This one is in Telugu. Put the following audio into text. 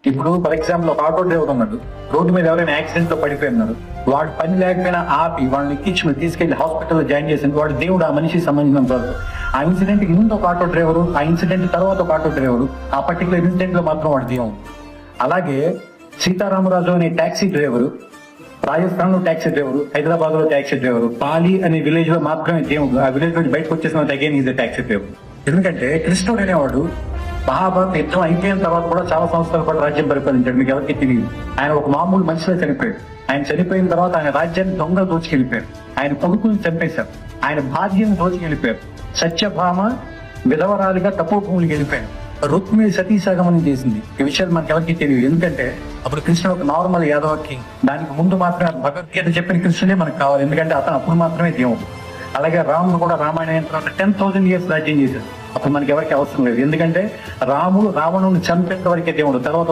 ఇప్పుడు ఫర్ ఎగ్జాంపుల్ ఒక ఆటో డ్రైవర్ ఉన్నాడు, రోడ్డు మీద ఎవరైనా యాక్సిడెంట్ లో పడిపోయినారు, వాడు పని లేకపోయినా ఆపి వాళ్ళని ఎక్కించుకుని తీసుకెళ్లి హాస్పిటల్లో జాయిన్ చేసింది వాడు దేవుడు, ఆ మనిషికి సంబంధించిన వాడు. ఆ ఇన్సిడెంట్ ముందు ఒక ఆటో డ్రైవరు, ఆ ఇన్సిడెంట్ తర్వాత ఒక ఆటో డ్రైవరు, ఆ పర్టికులర్ ఇన్సిడెంట్ లో మాత్రం వాడు దేవుడు. అలాగే సీతారామరాజు అనే ట్యాక్సీ డ్రైవరు, రాజస్థాన్ లో ట్యాక్సీ డ్రైవరు, హైదరాబాద్ లో ట్యాక్సీ డ్రైవరు, పాలి అనే విలేజ్ లో మాత్రమే దేవుడు. ఆ విలేజ్ నుంచి బయటకు వచ్చేసిన అగైన్ ఈజ్ ట్యాక్సీ డ్రైవర్. ఎందుకంటే కృష్ణుడు అనేవాడు మహాభారత యుద్ధం అయిపోయిన తర్వాత కూడా చాలా సంవత్సరాల పాటు రాజ్యం పరిపాలించాడు. మీకు ఎవరికి తెలియదు. ఆయన ఒక మామూలు మనిషిలో చనిపోయాడు. ఆయన చనిపోయిన తర్వాత ఆయన రాజ్యాన్ని దొంగలు దోచుకెళ్ళిపోయారు. ఆయన కొడుకుని చంపేశారు. ఆయన భార్యను దోచుకెళ్ళిపోయారు. సత్యభామ విధవరాలిగా తపోభూములకు వెళ్ళిపోయారు. రుక్మిణి సతీసాగమనం చేసింది. ఈ విషయాలు మనకి ఎవరికి తెలియదు. ఎందుకంటే అప్పుడు కృష్ణుడు ఒక నార్మల్ యాదవ కింగ్. దానికి ముందు మాత్రమే భగవద్గీత చెప్పిన కృష్ణుడే మనకు కావాలి. ఎందుకంటే అతను అప్పుడు మాత్రమే దేవుడు. అలాగే రాముడు కూడా రామాయణం తర్వాత 10,000 years రాజ్యం చేశాడు. అప్పుడు మనకి ఎవరికి అవసరం లేదు. ఎందుకంటే రాముడు రావణుని చంపేంత వరకే దేవుడు. తర్వాత